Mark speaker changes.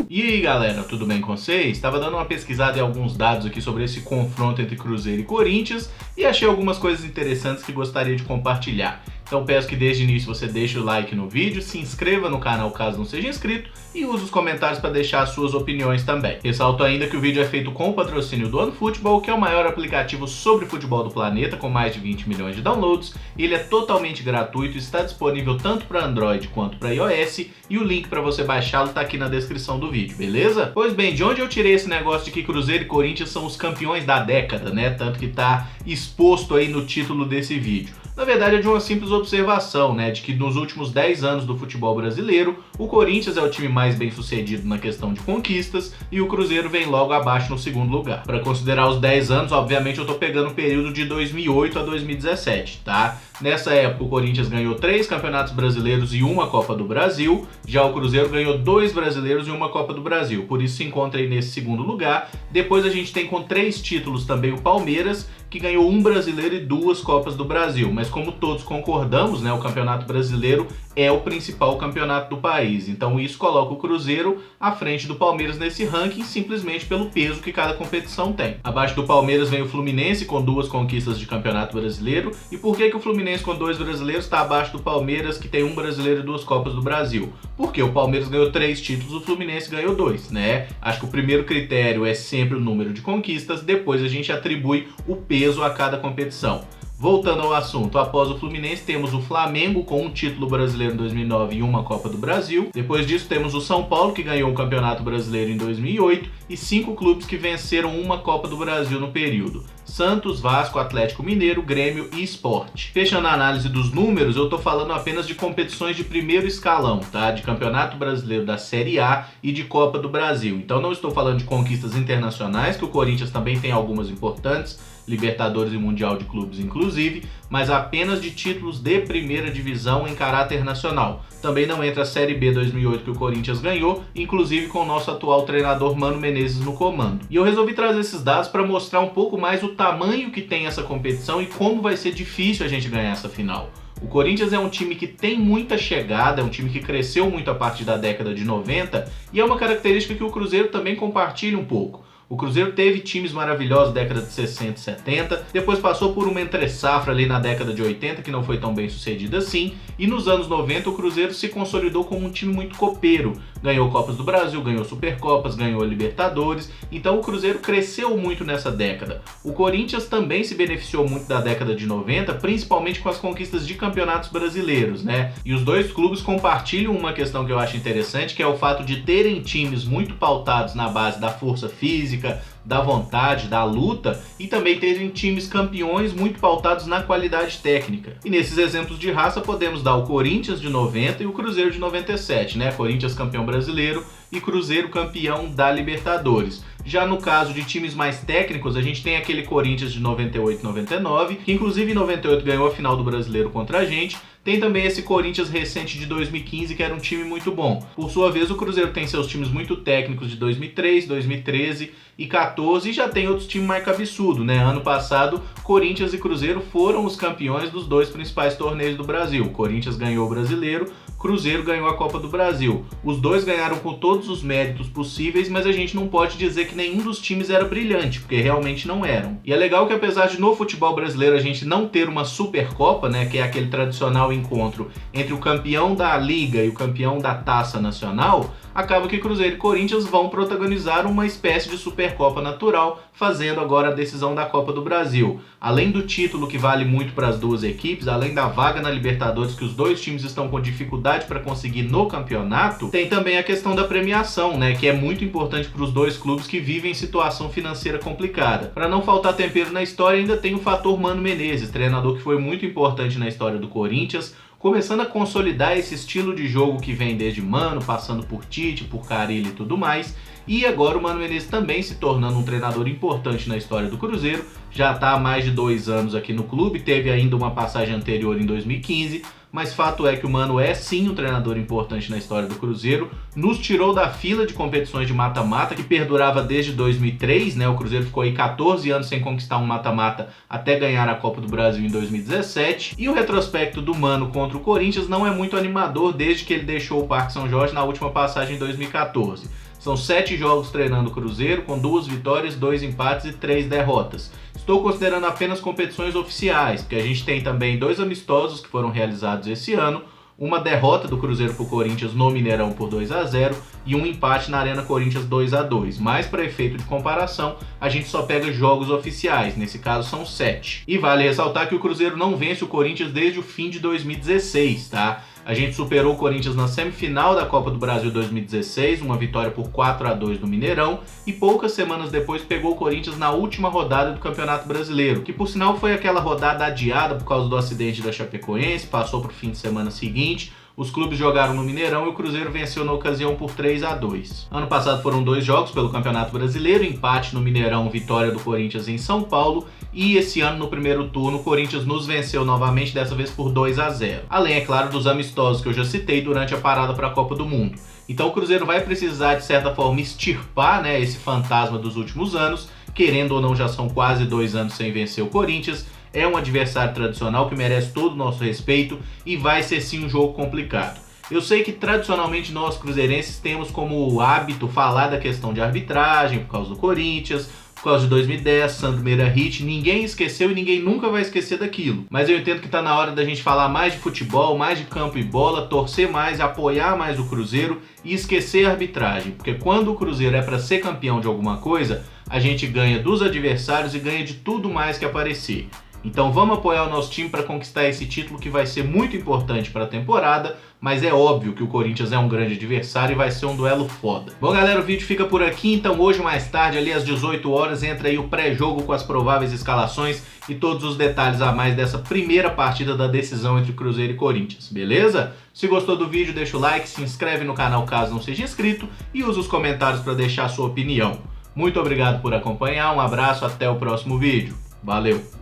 Speaker 1: E aí galera, tudo bem com vocês? Estava dando uma pesquisada em alguns dados aqui sobre esse confronto entre Cruzeiro e Corinthians e achei algumas coisas interessantes que gostaria de compartilhar. Então peço que desde o início você deixe o like no vídeo, se inscreva no canal caso não seja inscrito e use os comentários para deixar as suas opiniões também. Ressalto ainda que o vídeo é feito com o patrocínio do OneFootball, que é o maior aplicativo sobre futebol do planeta, com mais de 20 milhões de downloads. Ele é totalmente gratuito e está disponível tanto para Android quanto para iOS, e o link para você baixá-lo está aqui na descrição do vídeo, beleza? Pois bem, de onde eu tirei esse negócio de que Cruzeiro e Corinthians são os campeões da década, né? Tanto que está exposto aí no título desse vídeo. Na verdade é de uma simples observação, né, de que nos últimos 10 anos do futebol brasileiro, o Corinthians é o time mais bem sucedido na questão de conquistas e o Cruzeiro vem logo abaixo no segundo lugar. Para considerar os 10 anos, obviamente eu tô pegando o período de 2008 a 2017, tá? Nessa época o Corinthians ganhou 3 campeonatos brasileiros e uma Copa do Brasil, já o Cruzeiro ganhou 2 brasileiros e uma Copa do Brasil, por isso se encontra aí nesse segundo lugar. Depois a gente tem com 3 títulos também o Palmeiras, que ganhou 1 brasileiro e 2 Copas do Brasil, mas como todos concordamos, né, o Campeonato Brasileiro é o principal campeonato do país, então isso coloca o Cruzeiro à frente do Palmeiras nesse ranking simplesmente pelo peso que cada competição tem. Abaixo do Palmeiras vem o Fluminense com 2 conquistas de Campeonato Brasileiro. E por que o Fluminense com 2 brasileiros está abaixo do Palmeiras, que tem 1 brasileiro e 2 Copas do Brasil? Porque o Palmeiras ganhou 3 títulos, o Fluminense ganhou 2, né? Acho que o primeiro critério é sempre o número de conquistas, depois a gente atribui o peso a cada competição. Voltando ao assunto, após o Fluminense temos o Flamengo com 1 título brasileiro em 2009 e uma Copa do Brasil. Depois disso temos o São Paulo, que ganhou um Campeonato Brasileiro em 2008 e 5 clubes que venceram uma Copa do Brasil no período: Santos, Vasco, Atlético Mineiro, Grêmio e Sport. Fechando a análise dos números, eu tô falando apenas de competições de primeiro escalão, tá? De Campeonato Brasileiro da Série A e de Copa do Brasil. Então não estou falando de conquistas internacionais, que o Corinthians também tem algumas importantes, Libertadores e Mundial de Clubes inclusive, mas apenas de títulos de primeira divisão em caráter nacional. Também não entra a Série B 2008 que o Corinthians ganhou, inclusive com o nosso atual treinador Mano Menezes no comando. E eu resolvi trazer esses dados para mostrar um pouco mais o tamanho que tem essa competição e como vai ser difícil a gente ganhar essa final. O Corinthians é um time que tem muita chegada, é um time que cresceu muito a partir da década de 90 e é uma característica que o Cruzeiro também compartilha um pouco. O Cruzeiro teve times maravilhosos na década de 60 e 70, depois passou por uma entre-safra ali na década de 80, que não foi tão bem sucedida assim, e nos anos 90 o Cruzeiro se consolidou como um time muito copeiro. Ganhou Copas do Brasil, ganhou Supercopas, ganhou Libertadores, então o Cruzeiro cresceu muito nessa década. O Corinthians também se beneficiou muito da década de 90, principalmente com as conquistas de campeonatos brasileiros, né? E os dois clubes compartilham uma questão que eu acho interessante, que é o fato de terem times muito pautados na base da força física, da vontade, da luta, e também terem times campeões muito pautados na qualidade técnica. E nesses exemplos de raça podemos dar o Corinthians de 90 e o Cruzeiro de 97, né? Corinthians campeão brasileiro e Cruzeiro campeão da Libertadores. Já no caso de times mais técnicos, a gente tem aquele Corinthians de 98 e 99, que inclusive em 98 ganhou a final do Brasileiro contra a gente. Tem também esse Corinthians recente de 2015, que era um time muito bom. Por sua vez, o Cruzeiro tem seus times muito técnicos de 2003, 2013 e 14, e já tem outros times mais cabeçudo, né? Ano passado, Corinthians e Cruzeiro foram os campeões dos 2 principais torneios do Brasil. O Corinthians ganhou o Brasileiro, Cruzeiro ganhou a Copa do Brasil. Os dois ganharam com todos os méritos possíveis, mas a gente não pode dizer que nenhum dos times era brilhante, porque realmente não eram. E é legal que apesar de no futebol brasileiro a gente não ter uma Supercopa, né, que é aquele tradicional encontro entre o campeão da Liga e o campeão da Taça Nacional, acaba que Cruzeiro e Corinthians vão protagonizar uma espécie de Supercopa natural, fazendo agora a decisão da Copa do Brasil. Além do título que vale muito para as duas equipes, além da vaga na Libertadores que os dois times estão com dificuldade para conseguir no campeonato, tem também a questão da premiação, né, que é muito importante para os dois clubes que vivem situação financeira complicada. Para não faltar tempero na história, ainda tem o fator Mano Menezes, treinador que foi muito importante na história do Corinthians, começando a consolidar esse estilo de jogo que vem desde Mano, passando por Tite, por Carille e tudo mais. E agora o Mano Menezes também se tornando um treinador importante na história do Cruzeiro. Já está há mais de 2 anos aqui no clube, teve ainda uma passagem anterior em 2015, mas fato é que o Mano é sim um treinador importante na história do Cruzeiro, nos tirou da fila de competições de mata-mata que perdurava desde 2003, né? O Cruzeiro ficou aí 14 anos sem conquistar um mata-mata até ganhar a Copa do Brasil em 2017, e o retrospecto do Mano contra o Corinthians não é muito animador desde que ele deixou o Parque São Jorge na última passagem em 2014. São 7 jogos treinando o Cruzeiro, com 2 vitórias, 2 empates e 3 derrotas. Estou considerando apenas competições oficiais, porque a gente tem também 2 amistosos que foram realizados esse ano, uma derrota do Cruzeiro para o Corinthians no Mineirão por 2-0 e um empate na Arena Corinthians 2-2. Mas para efeito de comparação, a gente só pega jogos oficiais, nesse caso são 7. E vale ressaltar que o Cruzeiro não vence o Corinthians desde o fim de 2016, tá? A gente superou o Corinthians na semifinal da Copa do Brasil 2016, uma vitória por 4-2 no Mineirão, e poucas semanas depois pegou o Corinthians na última rodada do Campeonato Brasileiro, que por sinal foi aquela rodada adiada por causa do acidente da Chapecoense, passou para o fim de semana seguinte. Os clubes jogaram no Mineirão e o Cruzeiro venceu na ocasião por 3-2. Ano passado foram 2 jogos pelo Campeonato Brasileiro, empate no Mineirão, vitória do Corinthians em São Paulo, e esse ano no primeiro turno o Corinthians nos venceu novamente, dessa vez por 2-0. Além, é claro, dos amistosos que eu já citei durante a parada para a Copa do Mundo. Então o Cruzeiro vai precisar, de certa forma, extirpar, né, esse fantasma dos últimos anos, querendo ou não já são quase 2 anos sem vencer o Corinthians. É um adversário tradicional que merece todo o nosso respeito e vai ser sim um jogo complicado. Eu sei que tradicionalmente nós cruzeirenses temos como hábito falar da questão de arbitragem por causa do Corinthians, por causa de 2010, Sandro Meirahit, ninguém esqueceu e ninguém nunca vai esquecer daquilo. Mas eu entendo que tá na hora da gente falar mais de futebol, mais de campo e bola, torcer mais, apoiar mais o Cruzeiro e esquecer a arbitragem. Porque quando o Cruzeiro é para ser campeão de alguma coisa, a gente ganha dos adversários e ganha de tudo mais que aparecer. Então vamos apoiar o nosso time para conquistar esse título que vai ser muito importante para a temporada, mas é óbvio que o Corinthians é um grande adversário e vai ser um duelo foda. Bom galera, o vídeo fica por aqui, então hoje mais tarde, ali às 18 horas, entra aí o pré-jogo com as prováveis escalações e todos os detalhes a mais dessa primeira partida da decisão entre Cruzeiro e Corinthians, beleza? Se gostou do vídeo, deixa o like, se inscreve no canal caso não seja inscrito e usa os comentários para deixar a sua opinião. Muito obrigado por acompanhar, um abraço, até o próximo vídeo. Valeu!